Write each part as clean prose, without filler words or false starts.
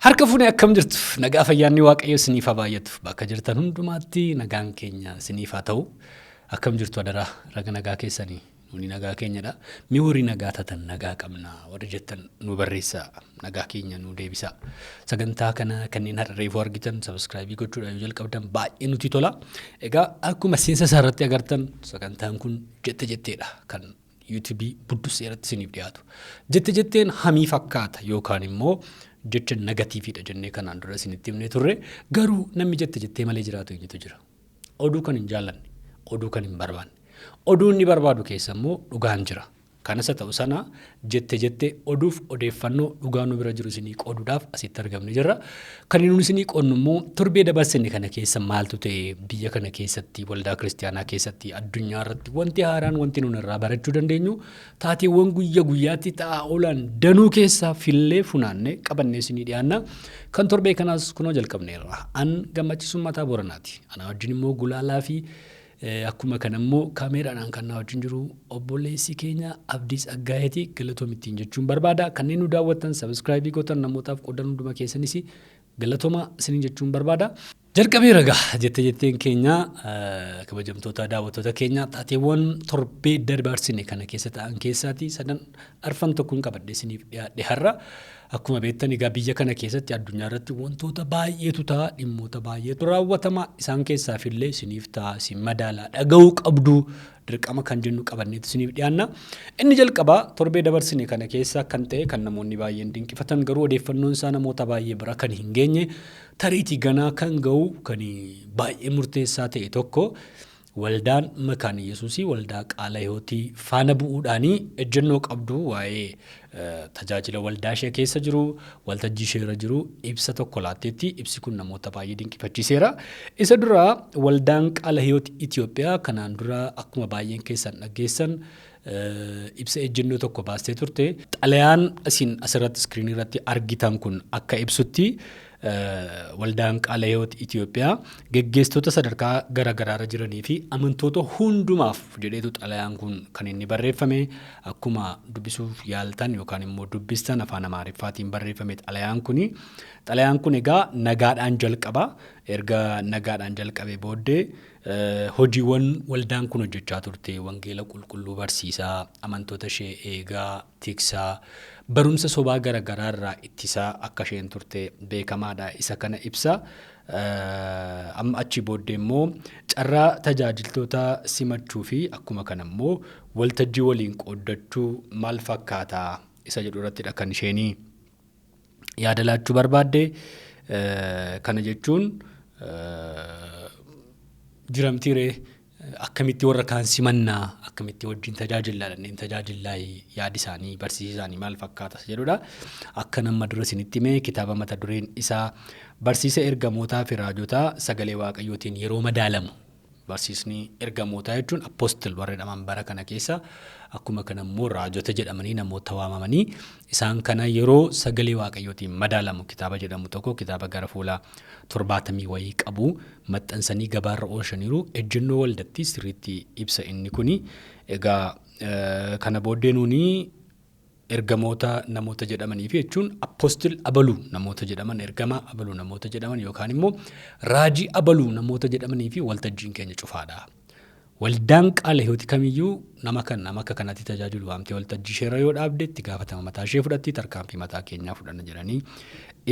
Harka fuunee akkam jirtu nagaa fayyaanni waaqayyo isiniif haa baay'atu bakka jirtan hundumaatti nagaan keenya isiniif haa ta'u akkam jirtu adara raga nagaa keessanii nuni nagaa keenyadha mi horii nagaa tatan nagaa qabna warri jettan nu barreessa nagaa keenya nu deebisa sagantaa kana kanneen har'a reefuu argitan subscribe gochuudhaan yoo jalqabdan baay'ee nuti tola egaa akkuma seensa isaa irratti agartan sagantaan kun jetteedha kan YouTube buddus irratti isiniif dhiyaatu jetteen hamii fakkaata yookaan immoo jecha negatiiviidha jennee kanaan dura isinitti himnee turre garuu namni jettee malee jiraatu eenyutu jira oduu kan hin jaallanne oduu kan hin barbaanne oduu inni barbaadu keessa immoo dhugaan jira kanas ta'u sana jettee oduuf odeeffannoo dhugaa nu bira jiru isinii qooduudhaaf asitti argamne jirra kan inni isinii qoonnu immoo torbee dabarsine kana keessa maaltu ta'e biyya kana keessatti waldaa kiristaanaa keessatti addunyaa irratti wanti haaraan wanti nuun irraa barachuu dandeenyu taateewwan guyyaatti ta'aa oolan danuu keessaa fillee funaanne qabannee isinii dhiyaanna kan torbee kanaas kunoo jalqabneerra an gammachiisummaa Booranaati ana wajjin immoo gulaalaa fi akkuma kanammoo kaameeraadhaan kan na wajjin jiru obboleessi keenya Abdiis Aggaayetii galatoomittiin jechuun barbaada kanneen nu daawwattan subscribe gootan namootaaf qoodan hunduma keessanis galatooma isiniin jechuun barbaada jalqabee ragaa jetteen keenya kabajamtoota daawwattoota keenya taateewwan torbee dabarsine kana keessa ta'an keessaati sadan arfan tokkoon qabadde isiniif dhiyaadhe har'a akkuma beektan egaa biyya kana keessatti addunyaa irratti wantoota baay'eetu ta'a dhimmoota baay'eetu raawwatama isaan keessaaf illee isiniif ta'a isin madaalaa dhaga'uu qabdu dirqama kan jennu qabanneetu isiniif dhiyaanna inni jalqabaa torbee dabarsine kana keessa kan ta'e kan namoonni baay'een dinqifatan garuu odeeffannoon isaa namoota baay'ee bira kan hin geenye tariitii ganaa kan ga'u kan baay'ee murteessaa ta'e tokko Waldaan Makaana Yesuus waldaa qaala hiyootii faana bu'uudhaanii ejjennoo qabdu waa'ee tajaajila waldaa ishee keessa jiru waltajjii ishee irra jiru ibsa tokko laatteetti ibsi kun namoota baay'ee dinqifachiiseera isa dura waldaan qaala hiyootii Itoophiyaa kanaan dura akkuma baay'een keessan dhageessan ibsa ejjennoo tokko baastee turte xalayaan isin asirratti iskiriinii irratti argitan kun akka ibsutti waldaan qaala hiyootii Itoophiyaa geggeessitoota sadarkaa garaagaraarra jiranii fi amantoota hundumaaf jedheetu xalayaan kun kan inni barreeffame akkuma dubbisuuf yaaltan yookaan immoo dubbistan afaan Amaariffaatiin barreeffame xalayaan kun egaa nagaadhaan jalqaba erga nagaadhaan jalqabee booddee hojiiwwan waldaan kun hojjechaa turte wangeela qulqulluu barsiisaa amantoota ishee eegaa tiksaa barumsa sobaa garaagaraa irraa ittisaa akka isheen turte beekamaadha isa kana ibsa amma achi booddee immoo carraa tajaajiltoota simachuu fi akkuma kana immoo waltajjii waliin qooddachuu maal fakkaata isa jedhu irrattidha kan isheen yaada laachuu barbaadde kana jechuun jiramtiiree akkamitti warra kaan simannaa akkamitti wajjin tajaajilladhanneen tajaajillaa yaadi isaanii barsiisa isaanii maal fakkaata jedhudha akka nama dura isinitti himee kitaaba mata dureen isaa barsiisa ergamootaa fi raajotaa sagalee waaqayyootiin yeroo madaalamu barsiisni ergamootaa jechuun apostil warra jedhaman bara kana keessa akkuma kana immoo raajota jedhamanii namoota waamamanii isaan kana yeroo sagalee waaqayyootiin madaalamu kitaaba jedhamu tokko kitaaba gara fuula 70 wayii qabu maxxansanii gabaarra oolchaniiru ejjennoo waldatti sirriitti ibsa inni kuni egaa kana booddee nuuni ergamoota namoota jedhamanii fi jechuun apostil abaluu namoota jedhaman ergamaa abaluu namoota jedhaman yookaan immoo raajii abaluu namoota jedhamanii fi waltajjiin keenya cufaadha. Waldaan qaala hiyootii kamiyyuu nama akka kanatti tajaajilu waamtee waltajjii ishee yoo dhaabde itti gaafatama mataa ishee fudhatti tarkaanfii mataa keenyaa fudhanna jedhanii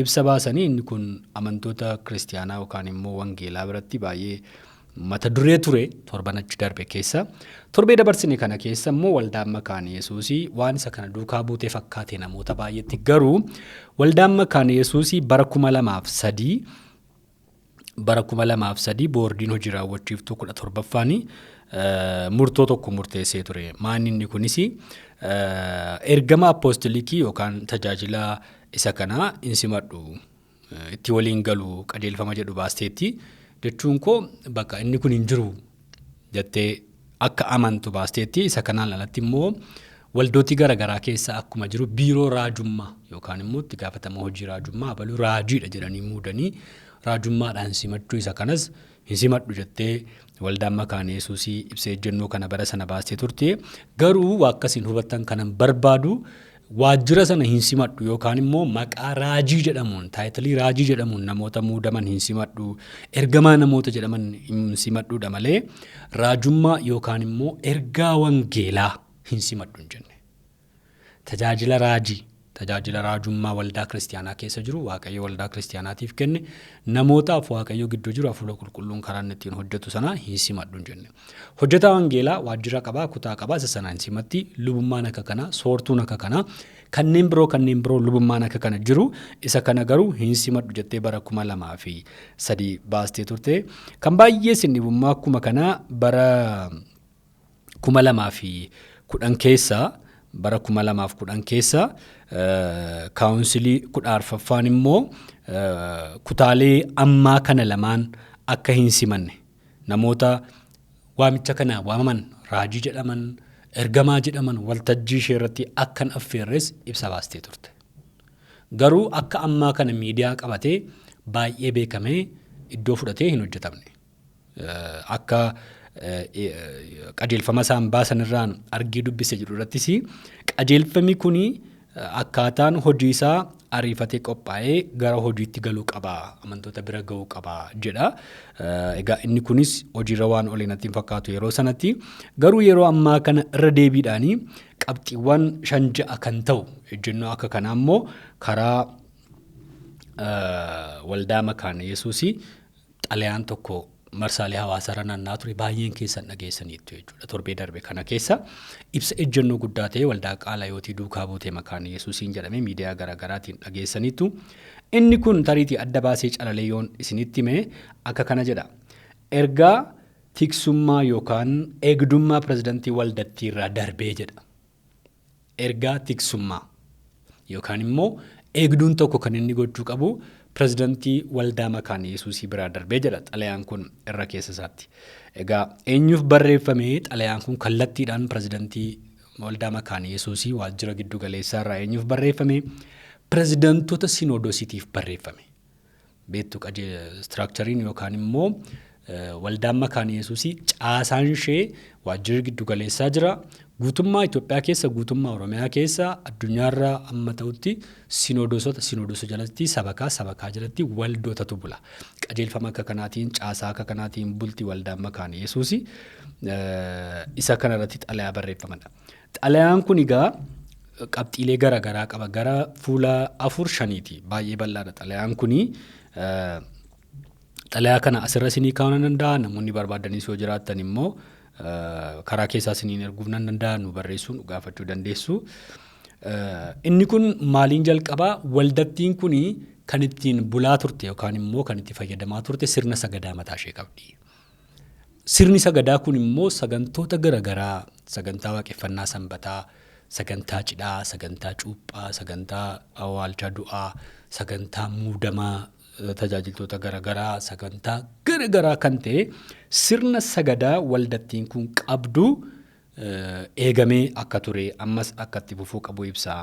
ibsa baasanii inni kun amantoota kiristaanaa yookaan immoo wangeelaa biratti baay'ee mata duree ture torban achi darbe keessa torbee dabarsine kana keessa immoo waldaan Makaana Yesuus waan isa kana duukaa buutee fakkaate namoota baay'eetti garuu waldaan Makaana Yesuus bara 2003 boordiin hojii raawwachiiftuu 17ffaan murtoo tokko murteessee ture maaninni kunis ergama apostolikii yookaan tajaajila isa kana insimadhu itti waliin galu qajeelfama jedhu baasteetti jechuun koo bakka inni kun hin jiru jettee akka amantu baasteetti isa kanaan alatti immoo waldooti garaagaraa keessa akkuma jiru biiroo raajummaa yookaan immoo itti gaafatama hojii raajummaa abaluu raajiidha jedhanii muudanii raajummaadhaan simachuu isa kanas hin simadhu jettee waldaan Makaana Yesuus ibsa ejjennoo kana bara sana baastee turte garuu akkasiin hubattan kanan barbaadu waajjira sana hin simadhu yookaan immoo maqaa raajii jedhamuun taayitilii raajii jedhamuun namoota muudaman hin simadhu ergamaa namoota jedhaman hin simadhuudha malee raajummaa yookaan immoo ergaa wangeelaa hin simadhu hin jenne. Tajaajila raajii tajaajila raajummaa waldaa kiristaanaa keessa jiru waaqayyo waldaa kiristaanaatiif kenne namootaaf waaqayyo gidduu jiru hafuura qulqulluun karaa ittiin hojjetu sana hin simadhu hin jenne. Hojjetaa wangeelaa waajjira qabaa kutaa qabaa isa sana hin simatti lubummaan akka kana soortuun akka kana kanneen biroo lubummaan akka kana jiru isa kana garuu hin simadhu jettee bara 2003 baastee turte. Kan baay'ee sinnibummaa akkuma kana bara 2010 keessa bara 2010 keessa kaawunsilii 14ffaan immoo kutaalee ammaa kana lamaan akka hin simanne namoota waamicha kana waamaman raajii jedhaman ergamaa jedhaman waltajjii ishee irratti akkan affeerres ibsa baastee turte. Garuu akka ammaa kana miidiyaa qabatee baay'ee beekamee iddoo fudhatee hin hojjetamne. Akka qajeelfama isaan baasan irraan argii dubbise jedhu irrattis qajeelfamni kuni akkaataan hojii isaa ariifatee qophaa'ee gara hojiitti galuu qaba amantoota bira ga'uu qaba jedha. Egaa inni kunis hojiirra waan olee natti hin fakkaatu yeroo sanatti garuu yeroo ammaa kana irra deebiidhaan qabxiiwwan 5-6 kan ta'u ejjennoo akka kanaa immoo karaa Waldaan Makaana Yesuus xalayaan tokko marsaalee hawaasaa irra naanna'aa ture baay'een keessan dhageessaniitu jechuudha. Torbee darbe kana keessa ibsa ejjennoo guddaa ta'e waldaa Qaalaayyootii duukaa buutee Makaana Yesuusiin jedhamee miidiyaa garaagaraatiin dhageessaniitu. Inni kun tariitii adda baasee calaleeyyoon isinitti himee akka kana jedha. Ergaa tiksummaa yookaan eegdummaa pirezidantii waldattii irraa darbee jedha. Ergaa tiksummaa yookaan immoo eegduun tokko kan inni gochuu qabu pirezidantii waldaa Makaana Yesuusii biraa darbee jedha xalayaan kun irra keessa isaatti. Egaa eenyuuf barreeffame xalayaan kun kallattiidhaan pirezidantii waldaa Makaana Yesuusii waajjira giddu galeessaa irraa eenyuuf barreeffame pirezidantoota sinoodosiitiif barreeffame. Beektu istiraakchariin yookaan immoo waldaan Makaana Yesuusii caasaan ishee waajjira giddu galeessaa jira. Guutummaa Itoophiyaa keessa guutummaa Oromiyaa keessa addunyaarra amma ta'utti sinoodosa jalatti sabakaa jalatti waldootatu bula. Qajeelfama akka kanaatiin caasaa akka kanaatiin bulti waldaan Makaana Yesuus isa kanarratti xalayaa barreeffamadha. Xalayaan kun egaa qabxiilee garaagaraa qaba gara fuula 4-5 baay'ee bal'aadha xalayaan kuni. Xalayaa kana asirra isinii kaa'uu nan danda'a namoonni barbaadanis yoo jiraattan immoo karaa keessaa isiniin erguuf nan danda'a nu barreessuun gaafachuu dandeessu. Inni kun maaliin jalqabaa waldattiin kun kan ittiin bulaa turte yookaan immoo kan itti fayyadamaa turte sirna sagadaa mataa ishee qabdi. Sirni sagadaa kun immoo sagantoota garaagaraa sagantaa waaqeffannaa sanbataa sagantaa cidhaa sagantaa cuuphaa sagantaa awwaalcha du'aa sagantaa muudamaa tajaajiltoota garaagaraa sagantaa garaagaraa kan ta'e sirna sagadaa waldattiin kun qabdu eegamee akka ture ammas akka itti fufuu qabu ibsa.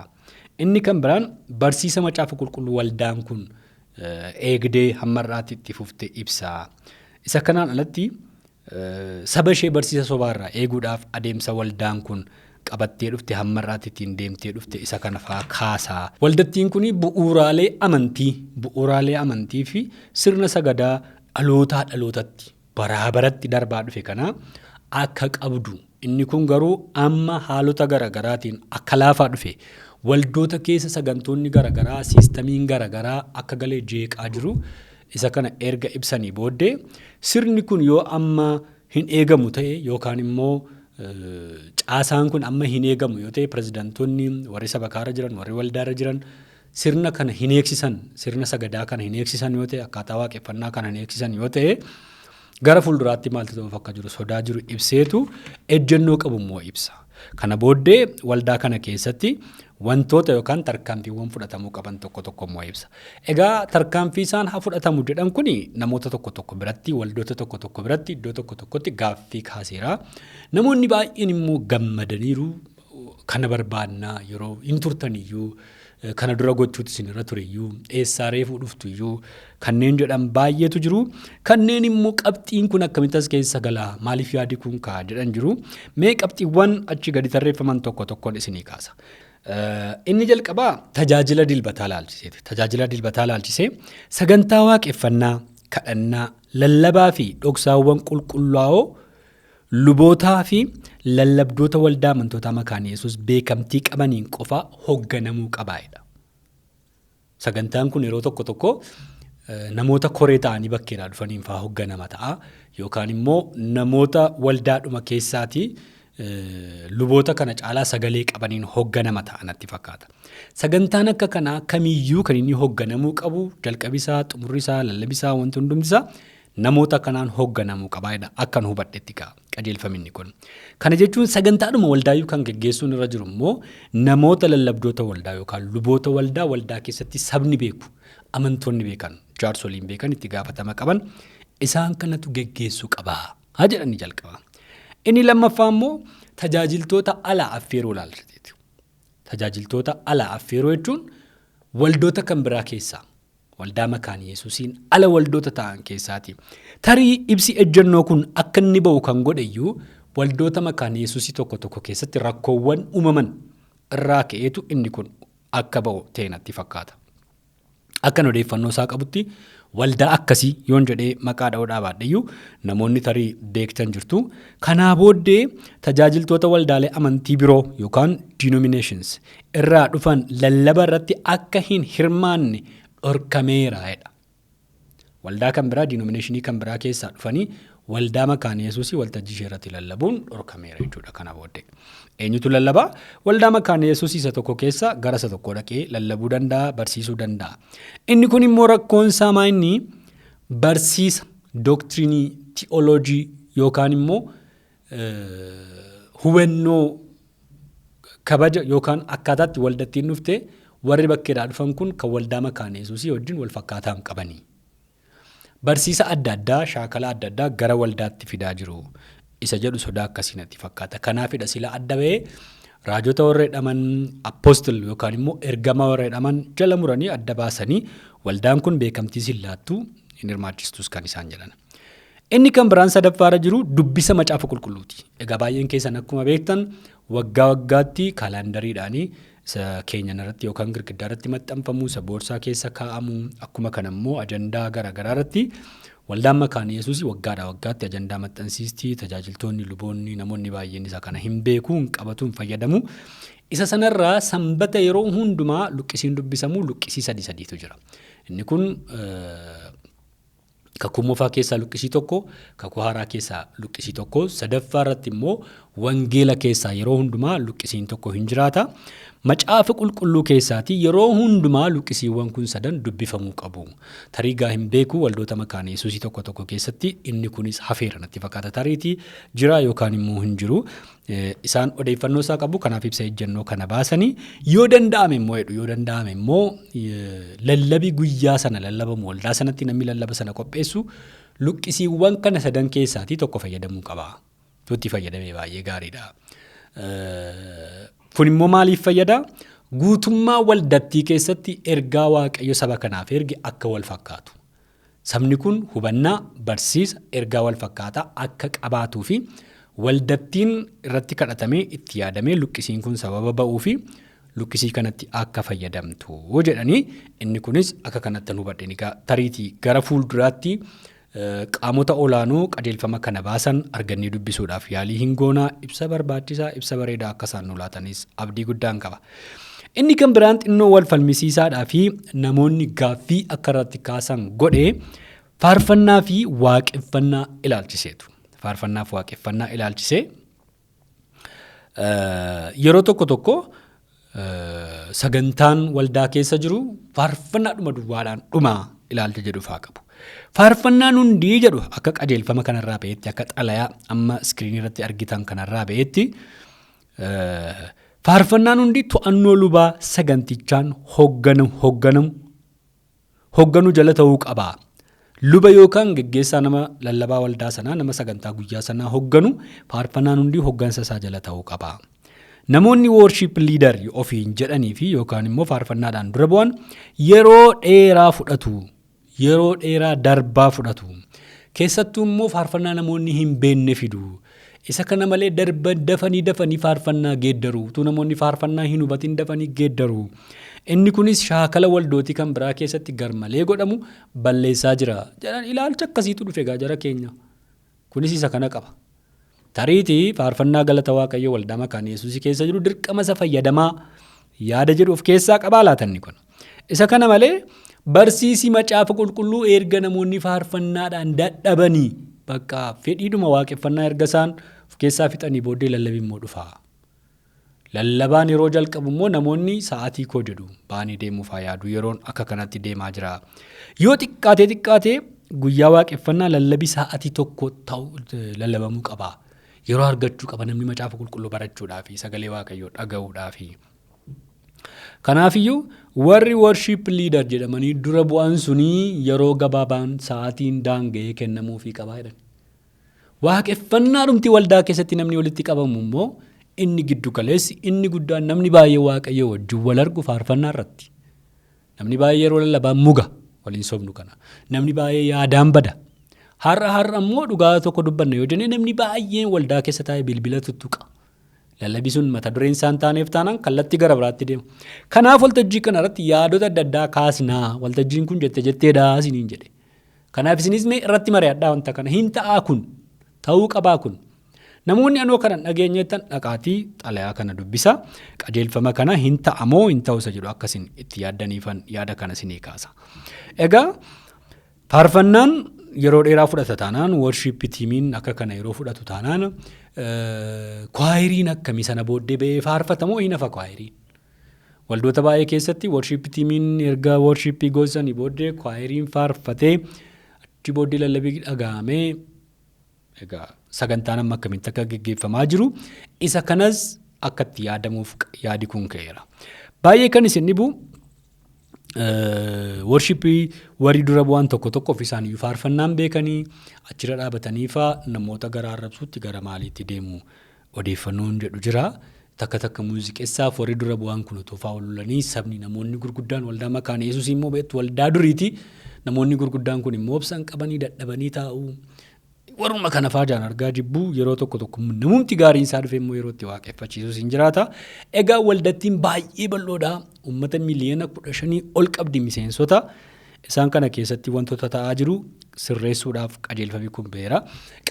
Inni kan biraan barsiisa macaafa qulqulluu waldaan kun eegdee hammarraatti itti fufte ibsa. Isa kanaan alatti saba ishee barsiisa sobaarraa eeguudhaaf adeemsa waldaan kun qabattee dhufte hammarraatti ittiin deemtee dhufte isa kana fa'aa kaasaa. Waldattiin kun bu'uuraalee amantii fi sirna sagadaa dhalootatti baratti darbaa dhufe kana akka qabdu. Inni kun garuu amma haalota garaagaraatiin akka laafaa dhufe waldoota keessa sagantoonni garaagaraa siistamiin garaagaraa akka galee jeeqaa jiru isa kana erga ibsanii booddee sirni kun yoo amma hin eegamu ta'e yookaan immoo caasaan kun amma hin eegamu yoo ta'e pirezidantoonni warri sabakaarra jiran warri waldaarra jiran sirna kana hin eegsisan sirna sagadaa kana hin eegsisan yoo ta'e akkaataa waaqeffannaa kana hin eegsisan yoo ta'e gara fuulduraatti maaltu ta'uuf akka jiru sodaa jiru ibseetu ejjennoo qabu immoo ibsa. Kana booddee waldaa kana keessatti wantoota yookaan tarkaanfiiwwan fudhatamuu qaban tokko immoo ibsa. Egaa tarkaanfii isaan haa fudhatamu jedhan kuni namoota tokko biratti waldoota tokko biratti iddoo tokkotti gaaffii kaaseera. Namoonni baay'een immoo gammadaniiru kana barbaannaa yeroo hin turtaniyyuu kana dura gochuutti isinirra tureyyuu eessaa reefuu dhuftuyyuu kanneen jedhan baay'eetu jiru. Kanneen immoo qabxiin kun akkamitti as keessa galaa maaliif yaadi kun kaa jedhan jiru. Mee qabxiiwwan achi gadi tarreeffaman tokkoon isinii kaasa. Inni jalqabaa tajaajila dilbataa ilaalchiseeti. Tajaajila dilbataa ilaalchisee sagantaa waaqeffannaa, kadhannaa, lallabaa fi dhoksaawwan qulqullaa'oo lubootaa fi lallabdoota waldaa amantoota Makaana Yesuus beekamtii qabaniin qofa hoogganamuu qabaa'edha. Sagantaan kun yeroo tokko namoota koree ta'anii bakkeedhaa dhufaniin fa'aa hoogganama ta'a. Yookaan immoo namoota waldaadhuma keessaatii luboota kana caalaa sagalee qabaniin hoogganama ta'a natti fakkaata. Sagantaan akka kanaa kamiyyuu kan inni hoogganamuu qabu jalqabisaa, xumurisaa, lallabisaa, wanti hundumtisaa namoota kanaan hoogganamuu qabaa'edha. Akkan hubadhetti qajeelfaminni kun. Kana jechuun sagantaadhuma waldaayyuu kan geggeessuun irra jiru immoo namoota lallabdoota waldaa yookaan luboota waldaa keessatti sabni beeku, amantoonni beekan, jaarsoliin beekan, itti gaafatama qaban isaan kanatu geggeessuu qabaa haa jedhanii jalqaba. Inni lammaffaa immoo tajaajiltoota alaa affeeruu ilaalchateeti. Tajaajiltoota alaa affeeruu jechuun waldoota kan biraa keessaa waldaa Makaana Yesuusiin ala waldoota ta'an keessaati. Tarii ibsi ejjennoo kun akka inni ba'u kan godheyyuu waldoota Makaana Yesuusii tokko keessatti rakkoowwan uumaman irraa ka'eetu inni kun akka ba'u ta'e natti fakkaata. Akkan odeeffannoo isaa qabutti waldaa akkasii yoon jedhee maqaa dha'uu dhaabaadheyyuu namoonni tarii beektan jirtu. Kanaa booddee tajaajiltoota waldaalee amantii biroo yookaan denominations irraa dhufan lallaba irratti akka hin hirmaanne dhorkameeraadha. Waldaa kan biraa denominationii kan biraa keessaa dhufanii waldaa Makaana Yesuusii waltajjii ishee irratti lallabuun dhorkameera jechuudha. Kana booddee eenyutu lallabaa? Waldaa Makaana Yesuusii isa tokko keessa gara isa tokko dhaqee lallabuu danda'a, barsiisuu danda'a. Inni kun immoo rakkoon isaa maayinni barsiisa doktrinii, ti'ooloojii yookaan immoo hubannoo kabaja yookaan akkaataatti waldattiin dhufte warri bakkeedhaa dhufan kun kan waldaa Makaana Yesuusii wajjin wal fakkaataa hin qabanii. Barsiisa adda addaa, shaakala adda addaa gara waldaatti fidaa jiru. Isa jedhu sodaa akkasii natti fakkaata. Kanaafidha sila adda ba'ee raajota warra jedhaman apoostil yookaan immoo ergama warra jedhaman jala muranii adda baasanii waldaan kun beekamtii sillaattuu hin hirmaachistus kan isaan jedhan. Inni kan biraan sadaffaarra jiru dubbisa Macaafa Qulqulluuti. Egaa baay'een keessan akkuma beektan waggaatti kaalaandariidhaanii keenyan irratti yookaan girgiddaa irratti maxxanfamu, boorsaa keessa kaa'amu, akkuma kana immoo ajandaa garaagaraa irratti waldaan Makaana Yesuusii waggaatti ajandaa maxxansiistii, tajaajiltoonni, luboonni, namoonni baay'een isa kana hin beeku, hin qabatu, hin fayyadamu. Isa sanarraa sanbata yeroo hundumaa luqqisiin dubbisamu luqqisii sadiitu jira. Inni kun kakuu moofaa keessaa luqqisii tokko, kakuu haaraa keessaa luqqisii tokko, sadaffaa irratti immoo wangeela keessaa yeroo hundumaa luqqisiin tokko hin jiraata. Macaafa Qulqulluu keessaati yeroo hundumaa luqqisiiwwan kun sadan dubbifamuu qabu. Tarii gaa hin beeku waldoota Makaana Yesuusii tokko keessatti inni kunis hafeera natti fakkaata. Tariitii jira yookaan immoo hin jiru. Isaan odeeffannoo isaa qabu kanaaf ibsa ejjennoo kana baasanii yoo danda'ame immoo lallabii guyyaa sana lallabamu waldaa sanatti namni lallaba sana qopheessu luqqisiiwwan kana sadan keessaati tokko fayyadamuu qaba. Tuutti fayyadamee baay'ee gaariidha. Kun immoo maaliif fayyada? Guutummaa waldattii keessatti ergaa Waaqayyo saba kanaaf erge akka wal fakkaatu. Sabni kun hubannaa, barsiisa, ergaa wal fakkaataa akka qabaatuu fi waldattiin irratti kadhatamee itti yaadamee luqqisiin kun sababa ba'uu fi luqqisii kanatti akka fayyadamtu jedhanii inni kunis akka kanatti hubadheen tariitii gara fuulduraatti qaamota olaanoo qajeelfama kana baasan argannee dubbisuudhaaf yaalii hin goonaa ibsa barbaachisaa ibsa bareedaa akka isaan nu laatanis abdii guddaan qaba. Inni kan biraan xinnoo wal falmisiisaadhaa fi namoonni gaaffii akka irratti kaasan godhee faarfannaa fi waaqeffannaa ilaalchiseetu. Faarfannaa fi waaqeffannaa ilaalchisee yeroo tokko sagantaan waldaa keessa jiru faarfannaadhuma duwwaadhaan dhumaa ilaalcha jedhu faa qabu. Faarfannaan hundii jedhu akka qajeelfama kanarraa ba'eetti akka xalayaa amma iskiriinii irratti argitan kanarraa ba'eetti faarfannaan hundi to'annoo lubaa sagantichaan hoogganuu jala ta'uu qaba. Luba yookaan geggeessaa nama lallabaa waldaa sanaa nama sagantaa guyyaa sanaa hoogganu faarfannaan hundi hooggansa isaa jala ta'uu qaba. Namoonni worship leader ofiin jedhanii fi yookaan immoo faarfannaadhaan dura bu'an yeroo dheeraa fudhatu. Yeroo dheeraa darbaa fudhatu. Keessattuu immoo faarfannaa namoonni hin beekne fidu. Isa kana malee dafanii faarfannaa geeddaru. Utuu namoonni faarfannaa hin hubatin dafanii geeddaru. Inni kunis shaakala waldootii kan biraa keessatti garmalee godhamu balleessaa jira. Ilaalcha akkasiitu dhufe jara keenya. Kunis isa kana qaba. Tariitii faarfannaa galata Waaqayyoo Waldaan Makaana Yesuus keessa jiru dirqama isa fayyadamaa yaada jedhu of keessaa qabaa laatanni kun. Isa kana malee barsiisii Macaafa Qulqulluu erga namoonni faarfannaadhaan dadhabanii bakka fedhiidhuma waaqeffannaa erga isaan of keessaa fixanii booddee lallabii immoo dhufa. Lallabaan yeroo jalqabu immoo namoonni sa'aatii koo jedhu baanii deemuuf yaadu yeroon akka kanatti deemaa jira. Yoo xiqqaatee guyyaa waaqeffannaa lallabii sa'aatii tokko ta'u lallabamuu qaba. Yeroo argachuu qaba namni Macaafa Qulqulluu barachuudhaaf sagalee Waaqayyoo dhaga'uudhaaf. Kanaafiyyuu warri worship leader jedhamanii dura bu'an sunii yeroo gabaabaan sa'aatiin daanga'ee kennamuufii qaba jedhan. Waaqeffannaa dhumti waldaa keessatti namni walitti qabamu immoo inni giddu galeessi inni guddaan namni baay'ee Waaqayyoo wajjin wal argu faarfannaa irratti. Namni baay'ee yeroo lallabaan muga waliin sobnu kana. Namni baay'ee yaadaan bada. Har'a immoo dhugaa tokko dubbanna yoo jenne namni baay'een waldaa keessa taa'ee bilbila tuttuqa. Lallabii sun mata dureen isaan taaneef taanaan kallattii gara biraatti deemu. Kanaaf waltajjii kana irratti yaadota adda addaa kaasnaa waltajjiin kun jetteedhaa isiniin jedhe. Kanaaf isinis mee irratti mari'adhaa wanta kana hin ta'aa kun ta'uu qabaa kun. Namoonni anoo kana dhageenyettan dhaqaatii xalayaa kana dubbisa. Qajeelfama kana hin ta'amoo hin ta'usa jedhu akkasin itti yaaddaniifan yaada kana isinii kaasa. Egaa faarfannaan yeroo dheeraa fudhata taanaan worship tiimiin akka kana yeroo fudhatu taanaan kwaayiriin akkamii sana booddee ba'ee faarfatamoo hin hafa kwaayiriin. Waldoota baay'ee keessatti worship tiimiin erga worshipii goosanii booddee kwaayiriin faarfatee achi booddee lallabii dhaga'amee egaa sagantaan amma akkamitti akka geggeeffamaa jiru isa kanas akka itti yaadamuuf yaadi kun ka'eera. Baay'ee kan isin dhibu worshipii warri dura bu'an tokko ofiisaanii faarfannaan beekanii achirra dhaabatanii namoota gara arrabsuutti gara maaliitti deemu odeeffannoon jedhu jira. Takka muuziqessaaf warri dura bu'an kun otoo faawulanii sabni namoonni gurguddaan Waldaan Makaana Yesuus immoo beektu waldaa duriiti. Namoonni gurguddaan kun immoo obsan qabanii dadhabanii taa'u. Warruma kana faajaan argaa jibbuu yeroo tokko namumti gaariin isaa dhufe immoo yeroo itti waaqeffachiisus hin jiraata. Egaa waldattiin baay'ee bal'oodha. Uummata miliyoona 15 ol qabdi miseensota. Isaan kana keessatti wantoota ta'aa jiru sirreessuudhaaf qajeelfamii kun beera.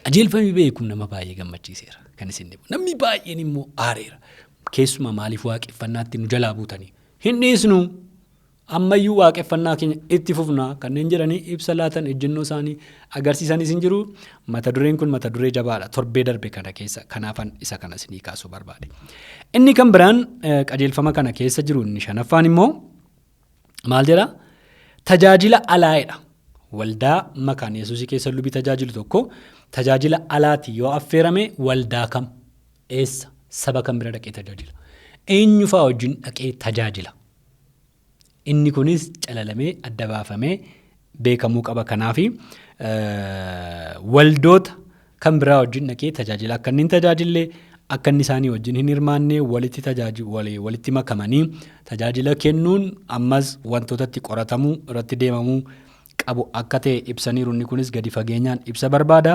Qajeelfamii beekuun nama baay'ee gammachiiseera. Kan isin dhibu. Namni baay'een immoo aareera. Keessumaa maaliif waaqeffannaatti nu jalaa buutanii? Hin dhiisnu. Ammayyuu waaqeffannaa keenya itti fufnaa kanneen jedhanii ibsa laatan ejjennoo isaanii agarsiisanis hin jiru. Mata dureen kun mata duree jabaadha. Torbee darbe kana keessa kanaafan isa kana isinii kaasuu barbaade. Inni kan biraan qajeelfama kana keessa jiru inni shanaffaan immoo maal jedha? Tajaajila alaa'edha. Waldaa Makaana Yesuus keessa lubii tajaajilu tokko tajaajila alaati yoo affeerame waldaa kam eessa saba kam bira dhaqee tajaajila? Eenyu fa'aa wajjin dhaqee tajaajila? Inni kunis calalamee adda baafamee beekamuu qaba. Kanaafi waldoota kan biraa wajjin dhaqee tajaajila akka inni hin tajaajillee akka inni isaanii wajjin hin hirmaanne walitti makamanii tajaajila kennuun ammas wantootatti qoratamuu irratti deemamuu qabu akka ta'e ibsaniiru. Inni kunis gadi fageenyaan ibsa barbaada.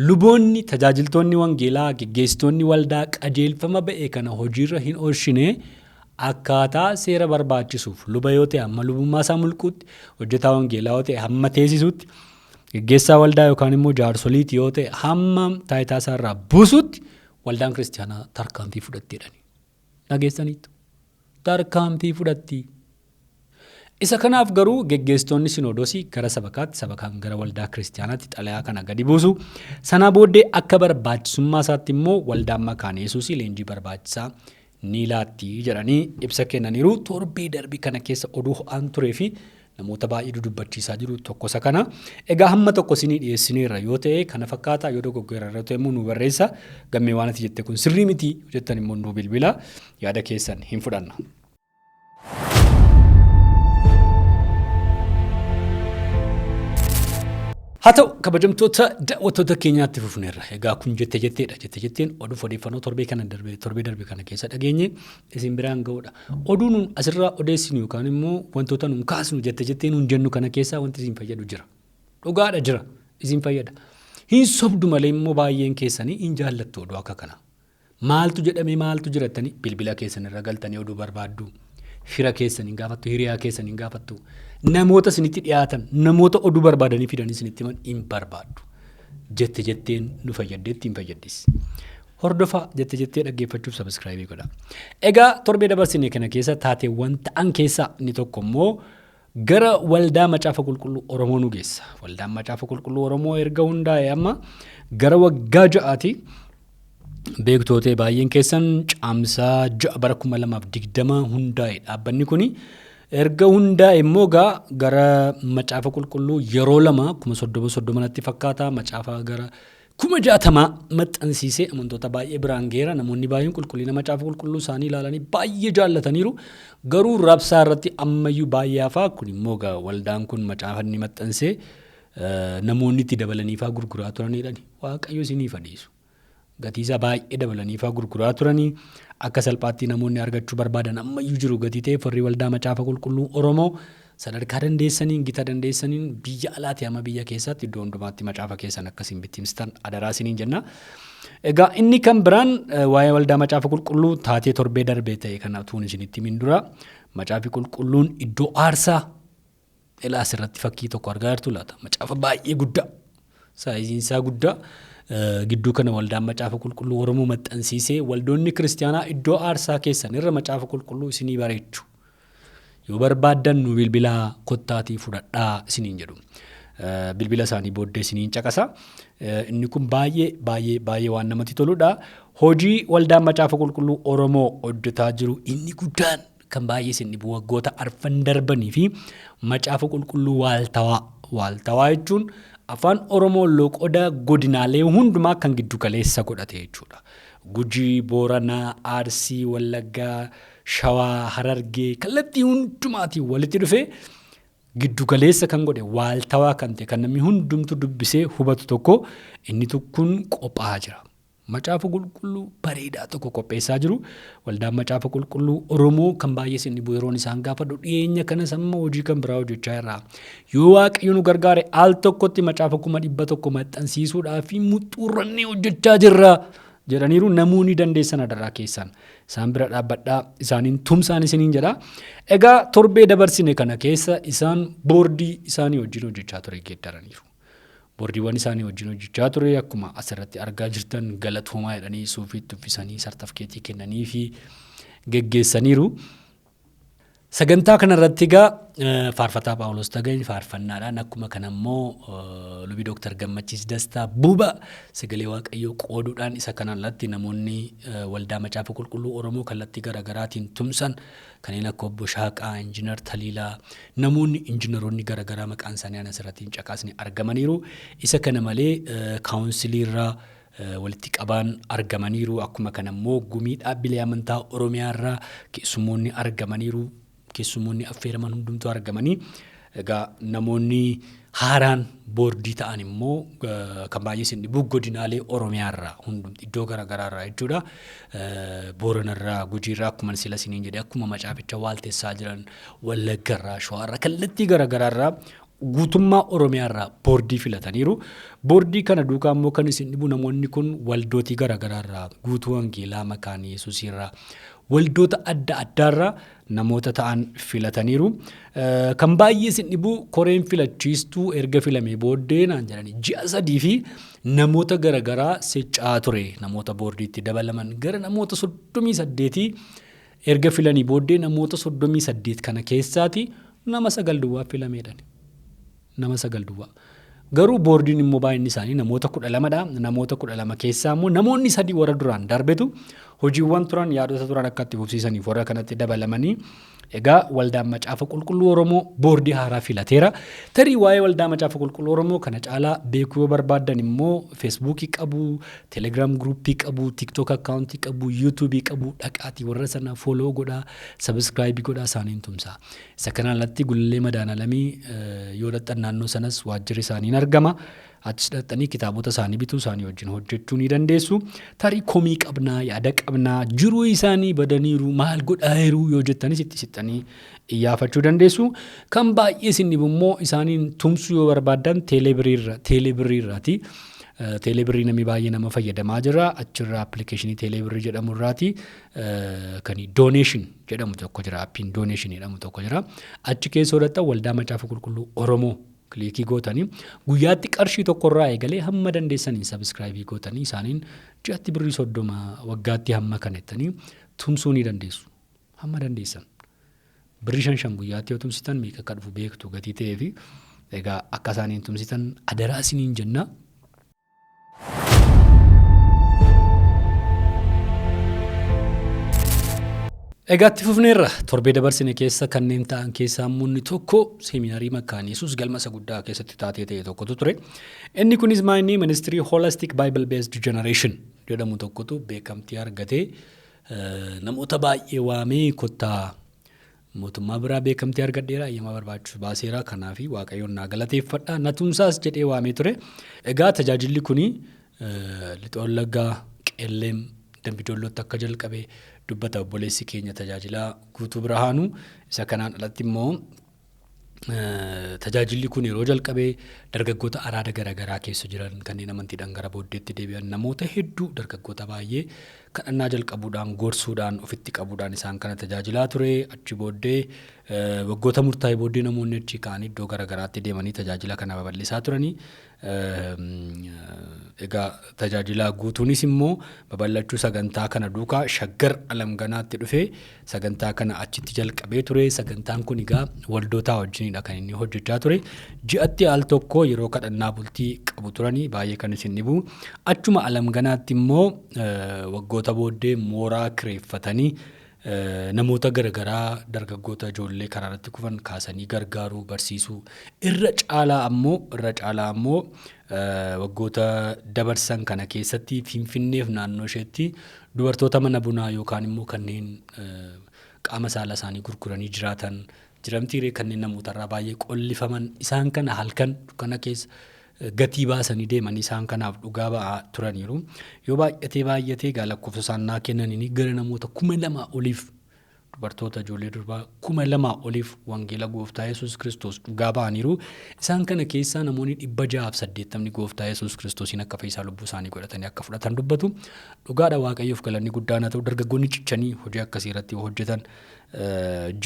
Luboonni tajaajiltoonni wangeelaa geggeessitoonni waldaa qajeelfama ba'e kana hojiirra hin oolchine akkaataa seera barbaachisuuf luba yoo ta'e amma lubummaa isaa mulquutti hojjetaa wangeelaa yoo ta'e hamma teessisuutti geggeessaa waldaa yookaan immoo jaarsoliiti yoo ta'e hamma taayitaa isaa irraa buusutti waldaan kiristaanaa tarkaanfii fudhatteedhani. Dhageessaniitu tarkaanfii fudhatti. Isa kanaaf garuu geggeessitoonni sinoodosii gara sabakaatti sabakaan gara waldaa kiristaanaatti xalayaa kana gadi buusu. Sana booddee akka barbaachisummaa isaatti immoo Waldaan Makaana Yesuus leenjii barbaachisaa ni laatti jedhanii ibsa kennaniiru. Torbee darbii kana keessa oduu ho'aan turee fi namoota baay'ee dudubbachiisaa jiru tokko isa kana. Egaa hamma tokko isinii dhiyeessineerra yoo ta'e kana fakkaataa yoo dogoggeera irra ta'e immoo nu barreessa. Gammee waan ati jette kun sirrii miti jettan immoo nu bilbila yaada keessan hin fudhanna. Haa ta'u kabajamtoota daawwattoota keenyaatti fufneerra. Egaa kun jetteen oduuf odeeffannoo torbee darbe kana keessa dhageenye isin biraan ga'uudha. Oduu nuun asirraa odeessinu yookaan immoo wantoota nuun kaasnu jettee nuun jennu kana keessaa wanti isin fayyadu jira. Dhugaadha jira isin fayyada. hin sobdu malee immoo baay'een keessanii hin jaallattu oduu akka kana. Maaltu jedhamee maaltu jiraatanii bilbila keessan irra galtanii oduu barbaaddu. Fira keessan hin gaafattu, hiriyaa keessan hin gaafattu. Namoota isinitti dhiyaatan, namoota oduu barbaadanii fidanii isinitti himan hin barbaaddu. Jetteen nu fayyaddeetti hin fayyaddiis. Hordofaa jettee dhaggeeffachuuf sabiskiraayibii godha. Egaa torbee dabarsinee kana keessa taateewwan ta'an keessaa inni tokko immoo gara waldaa Macaafa Qulqulluu Oromoo nu geessa. Waldaan Macaafa Qulqulluu Oromoo erga hundaa'e amma gara waggaa 6 beektootee baay'een keessan caamsaa 6 bara 2020 hundaa'e dhaabbanni kuni erga hundaa'e immoo gara Macaafa Qulqulluu yeroo 2 30 natti fakkaata macaafa gara 60 maxxansiisee amantoota baay'ee biraan geera. Namoonni baay'een qulqullina Macaafa Qulqulluu isaanii ilaalanii baay'ee jaallataniiru. Garuu rabsaa irratti ammayyuu baay'ee hafaa. Kun immoo waldaan kun macaafa inni maxxansee namoonni itti dabalaniifaa gurguraa turanidha. Waaqayyo isiniif dhiisu. Gatiisa baay'ee dabalaniifaa gurguraa turanii akka salphaatti namoonni argachuu barbaadan ammayyuu jiru. Gatii ta'e warri waldaa Macaafa Qulqulluu Oromoo sadarkaa dandeessaniin gita dandeessaniin biyya alaati ama biyya keessatti iddoo hundumaatti macaafa keessan akkasiin bittimstan adaraa isiniin jenna. Egaa inni kan biraan waa'ee waldaa Macaafa Qulqulluu taatee torbee darbee ta'e kana tuun isinitti himin dura Macaafi Qulqulluun iddoo aarsaa ilaas irratti fakkii tokko argaa jirtu laata. Macaafa baay'ee guddaa saayiziin isaa guddaa gidduu kana waldaan Macaafa Qulqulluu Oromoo maxxansiisee waldoonni kiristaanaa iddoo aarsaa keessan irra Macaafa Qulqulluu isinii bareechu. Yoo barbaadan nu bilbila kottaatii fudhadhaa isiniin jedhu. Bilbila isaanii booddee isiniin caqasa. Inni kun baay'ee waan namatti toludha. Hojii waldaan Macaafa Qulqulluu Oromoo hojjetaa jiru inni guddaan kan baay'ee isin dhibu waggoota arfan darbanii fi Macaafa Qulqulluu waaltawaa jechuun afaan Oromoo loqoda godinaalee hundumaa kan giddu galeessa godhate jechuudha. Gujii, Booranaa, Arsii, Wallaggaa, Shawaa, Harargee kallattii hundumaatii walitti dhufee giddu galeessa kan godhe waaltawaa kan ta'e kan namni hundumtu dubbisee hubatu tokko inni kun qophaa'aa jira. Macaafa Qulqulluu bareedaa tokko qopheessaa jiru. Waldaan Macaafa Qulqulluu Oromoo kan baay'ee isin dhibu yeroon isaan gaafadhu dhiyeenya kanas amma hojii kan biraa hojjechaa irraa. Yoo Waaqayyo nu gargaare al tokkotti macaafa 100 maxxansiisuudhaa fi muxxurrannee hojjechaa jirra. Jedhaniiru namoonni dandeessan adaraa keessan isaan bira dhaabbadhaa isaaniin tumsaan isiniin jedha. Egaa torbee dabarsine kana keessa isaan boordii isaanii wajjin hojjechaa ture geeddaraniiru. Boordiiwwan isaanii wajjin hojjechaa ture akkuma asirratti argaa jirtan galatoomaa jedhanii suufiitti uffisanii sartifikeetii kennanii fi geggeessaniiru. Sagantaa kanarratti faarfataa Phaawulos Tagany faarfannaadhaan akkuma kanammoo lubi Dr. Gammachiis Dastaa Buuba sagalee Waaqayyoo qooduudhaan isa kanarratti namoonni waldaa Macaafa Qulqulluu Oromoo kallattii garaagaraatiin tumsan kanneen akka obbo Shaaqaa, Injiinar Taliilaa, namoonni injiinaroonni garaagaraa maqaan isaanii asirratti caqasni argamaniiru. Isa kana malee kaawunsiliirraa walitti qabaan argamaniiru. Akkuma kanammoo gumii dhaabbilee amantaa Oromiyaarraa keessummoonni argamaniiru. Keessummoonni affeeraman hundumtuu argamanii egaa namoonni haaraan boordii ta'an immoo kan baay'ee isin dhibu godinaalee Oromiyaarraa hundumti iddoo garaagaraarraa jechuudha. Booranarraa, Gujiirraa akkuma sila isiniin jedhe akkuma macaaficha waalteessaa jiran Wallaggarraa, Shawaarraa kallattii garaagaraarraa guutummaa Oromiyaarraa boordii filataniiru. Boordii kana duukaa immoo kan isin dhibu namoonni kun waldootii garaagaraarraa guutuu Waldaan Makaana Yesuusirraa waldoota adda addaarraa namoota ta'an filataniiru. Kan baay'ee isin dhibu koreen filachiistuu erga filamee booddee naan jedhani ji'a 3 fi namoota garaagaraa seccaa ture. Namoota boordiitti dabalaman gara namoota 38 erga filanii booddee namoota 38 kana keessaati nama 9 duwwaa filameedhaan. Nama 9 duwwaa. Garuu boordiin immoo baay'inni isaanii namoota 12dha. Namoota 12 keessaa immoo namoonni 3 warra duraan darbetu hojiiwwan turan yaadota turan akka itti fufsiisaniif warra kanatti dabalamanii egaa waldaan Macaafa Qulqulluu Oromoo boordii haaraa filateera. Tarii waa'ee waldaa Macaafa Qulqulluu Oromoo kana caalaa beekuu yoo barbaadan immoo Feesbuukii qabu, Telegiraam gruupii qabu, TikTok akkaawuntii qabu, yuutuubii qabu dhaqaatii warra sana fooloo godhaa, sabiskiraayibii godhaa isaaniin tumsaa. Isa kanarratti gullee madaanalamii yoo dhaqxan naannoo sanas waajjirri isaaniin argama. Achis dhaqxanii kitaabota isaanii bituu isaanii wajjin hojjechuu ni dandeessu. Tarii komii qabnaa, yaada qabnaa, jiruu isaanii badaniiru, maal godhaayiru yoo jettanis itti sittanii iyyaafachuu dandeessu. Kan baay'ee isin dhibu immoo isaaniin tumsuu yoo barbaadan teelebiriirraati. teeleebirrii namni baay'ee nama fayyadamaa jira. Achirraa appilikeeshinii teeleebirrii jedhamu irraati kan dooneeshin jedhamu tokko jira. Appiin dooneeshin jedhamu tokko jira. Achi keessa hodhata waldaa Macaafa Qulqulluu Oromoo kilikii gootanii guyyaatti qarshii tokkorraa eegalee hamma dandeessaniin sabiskiraayibii gootanii isaaniin ji'atti birrii 30 waggaatti hamma kanettanii tumsuu ni dandeessu. Hamma dandeessan. Birrii 5 guyyaatti yoo tumsitan meeqa akka dhufu beektu gatii ta'ee fi egaa akka isaaniin tumsitan adaraa isiniin jenna. Egaa itti fufneerra torbee dabarsine keessa kanneen ta'an keessaa munni tokko seeminaarii Makaana Yesuus galma isa guddaa keessatti taatee ta'e tokkotu ture. Inni kunis maayinii ministirii Holistic Bible Based Generation jedhamu tokkotu beekamtii argatee namoota baay'ee waamee kottaa mootummaa biraa beekamtii argadheera ayyamaa barbaachisu baaseera kanaaf waaqayyoon naa galateeffadha na tumsaas jedhee waamee ture. Egaa tajaajilli kuni lixa wallaggaa qeelleem dambidollootti akka jalqabe dubbata obboleessi keenya tajaajilaa guutuu birahaanuu isa kanaan alatti immoo tajaajilli kun yeroo jalqabee dargaggoota araada garaagaraa keessa jiran kanneen amantiidhaan gara booddeetti deebi'an namoota hedduu dargaggoota baay'ee kadhannaa jalqabuudhaan gorsuudhaan ofitti qabuudhaan isaan kana tajaajilaa ture. Achi booddee waggoota murtaa'e booddee namoonni achi ka'anii iddoo garaagaraatti deemanii tajaajila kana babal'isaa turanii. Egaa tajaajilaa guutuunis immoo babal'achuu sagantaa kana duukaa shaggar alamganaatti dhufee sagantaa kana achitti jalqabee ture. Sagantaan kun egaa waldootaa wajjinidha kan inni hojjechaa ture. Ji'atti al tokko yeroo kadhannaa bultii qabu turanii baay'ee kan isin dhibu. Achuma alamganaatti immoo waggoota booddee mooraa kireeffatanii namoota garaagaraa dargaggoota ijoollee karaarratti kufan kaasanii gargaaruu barsiisuu irra caalaa ammoo waggoota dabarsan kana keessatti Finfinneef naannoo isheetti dubartoota mana bunaa yookaan immoo kanneen qaama saala isaanii gurguranii jiraatan jiramtiiree kanneen namootarraa baay'ee qollifaman isaan kana halkan kana keessa gatii baasanii deemanii isaan kanaaf dhugaa ba'aa turaniiru. Yoo baay'atee lakkoofsa isaanii kennanii gara namoota 2,000 oliif dubartoota ijoollee durbaa 2,000 oliif wangeela gooftaa Yesuus Kiristoos dhugaa ba'aniiru. Isaan kana keessaa namoonni 680 gooftaa Yesuus Kiristoosiin akka fayyisaa lubbuu isaanii godhatanii akka fudhatan dubbatu. Dhugaadha waaqayyoof galanni guddaan haa ta'u dargaggoonni cichanii hojii akkasii irratti hojjetan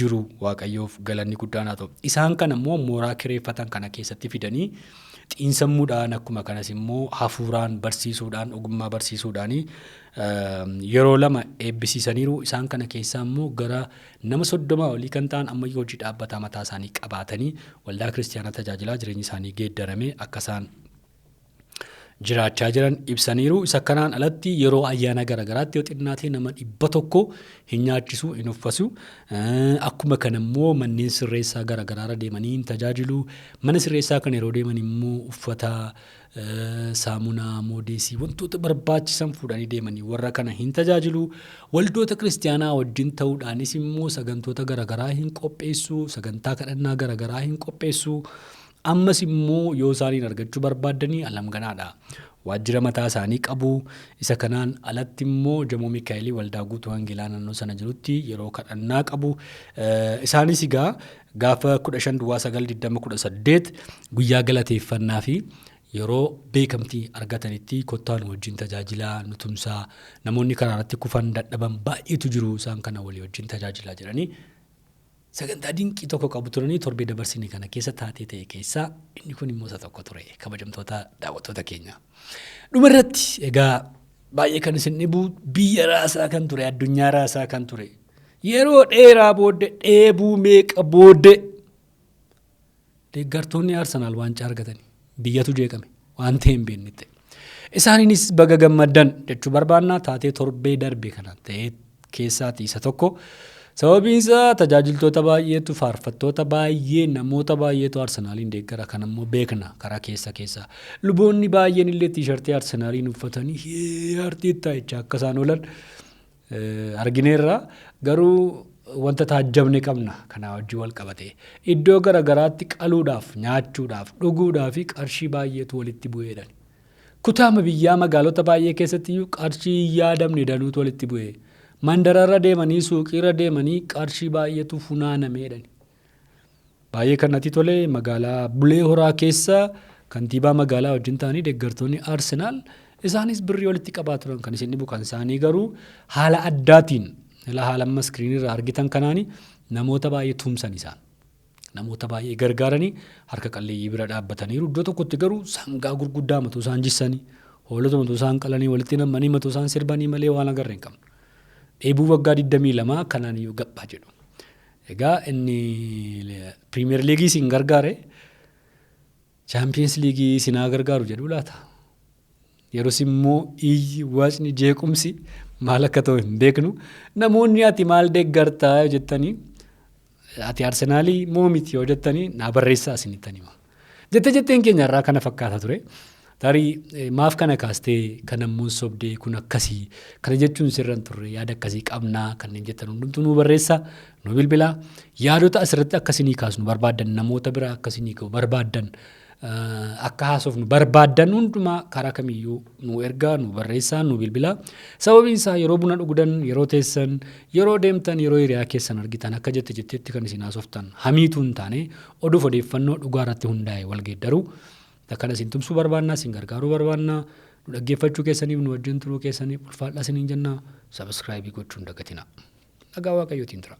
jiru waaqayyoof galanni guddaan haa ta'u. Isaan kana immoo mooraa kireeffatan kana keessatti fidanii xiinsammuudhaan akkuma kanas immoo hafuuraan barsiisuudhaan ogummaa barsiisuudhaan yeroo 2 eebbisiisaniiru. Isaan kana keessaa immoo gara nama 30 olii kan ta'an ammayyuu hojii dhaabbataa mataa isaanii qabaatanii waldaa kiristaanaa tajaajilaa jireenyi isaanii geeddarame akka isaan jiraachaa jiran ibsaniiru. Isa kanaan alatti yeroo ayyaana garaagaraatti yoo xinnaatee nama 100 hin nyaachisu hin uffasu. Akkuma kana immoo manneen sirreessaa garaagaraarra deemanii hin tajaajilu. Mana sirreessaa kana yeroo deeman immoo uffata saamunaa moodeesii wantoota barbaachisan fuudhanii deemanii warra kana hin tajaajilu. Waldoota kiristaanaa wajjin ta'uudhaanis immoo sagantoota garaagaraa hin qopheessu. Sagantaa kadhannaa garaagaraa hin qopheessu. Ammas immoo yoo isaaniin argachuu barbaadanii alamganaadha. Waajjira mataa isaanii qabu. Isa kanaan alatti immoo Jamoo Mikaa'elii waldaa guutuu Wangeelaa naannoo sana jirutti yeroo kadhannaa qabu. Isaanis egaa gaafa 15/9/2018 guyyaa galateeffannaa fi yeroo beekamtii argatanitti kottaan wajjin tajaajilaa nutumsaa namoonni karaarratti kufan dadhaban baay'eetu jiru. Isaan kana walii wajjin tajaajilaa jiranii. Sagantaa dinqii tokko qabu turanii torbee dabarsine kana keessa taatee ta'e keessaa inni kun immoo isa tokko ture kabajamtoota daawwattoota keenya. Dhumarratti egaa baay'ee kan isin dhibu biyya raasaa kan ture addunyaa raasaa kan ture yeroo dheeraa booddee dheebuu meeqa booddee deeggartoonni Arsenaal waancaa argatanii biyyatu jeeqame waan ta'e hin beekne ta'e. Isaaniinis baga gammaddan jechuu barbaannaa taatee torbee darbe kana ta'e keessaati isa tokko. Sababiin isaa tajaajiltoota baay'eetu faarfattoota baay'ee namoota baay'eetu Arsenaaliin deeggara kan ammoo beekna karaa keessa luboonni baay'een illee tiishartii Arsenaaliin uffatanii artiitti jecha akka isaan oolan argineerra. Garuu wanta taajjabne qabna kanaa wajjin wal qabate iddoo garaagaraatti qaluudhaaf nyaachuudhaaf dhuguudhaaf qarshii baay'eetu walitti bu'eedhan. Kutaama biyyaa magaalota baay'ee keessatti qarshii yaadamne danuutu walitti bu'ee. Mandararra deemanii suuqiirra deemanii qarshii baay'eetu funaanameedhan. Baay'ee kan natti tole magaalaa Bulee Horaa keessa kantiibaa magaalaa wajjin ta'anii deeggartoonni Arsenaal isaanis birrii walitti qabaa turan kan isin dhibu kan isaanii garuu haala addaatiin haala amma iskiriinirraa argitan kanaanii namoota baay'ee tumsan isaan. Namoota baay'ee gargaaranii harka qalleeyyii bira dhaabbataniiru. Iddoo tokkotti garuu sangaa gurguddaa matuu isaan jissanii hoolota matuu isaan qalanii walitti nammanii matuu isaan sirbanii malee waan agarre hin qabnu. Dheebuu waggaa 22 kanaan iyyuu gabaa jedhu. Egaa inni Piriimiyer Liigii isin gargaare Chaampiyeens Liigii isinaa gargaaru jedhu laata. Yeroos immoo iyyi waacni jeequmsi maal akka ta'u hin beeknu. Namoonni ati maal deeggartaa jettanii ati Arsenaalii moo miti yoo jettanii naa barreessaa isinitti hima. Jetteen keenya irraa kana fakkaata ture. Tarii maaf kana kaastee kan ammoo sobdee kun akkasii kana jechuun sirran turre yaada akkasii qabnaa kanneen jettan hundumtuu nu barreessaa nu bilbilaa yaadota asirratti akkasii kaasnu barbaadan namoota biraa akkasii ka'u barbaadan akka haasofnu barbaadan hundumaa karaa kamiyyuu nu ergaa nu barreessaa nu bilbilaa sababiin isaa yeroo buna dhugudan yeroo teessan yeroo deemtan yeroo hiriyaa keessan argitan akka jetteetti kan isin haasoftan hamiitu hin taane oduuf odeeffannoo dhugaa irratti hundaa'e wal geeddaruu. Akkana isin tumsuu barbaannaa isin gargaaruu barbaannaa nu dhaggeeffachuu keessaniif nu wajjin turuu keessaniif ulfaadhaa isiniin jennaa sabiskiraayibii gochuun dagatinaa. Nagaa Waaqayyootiin tura.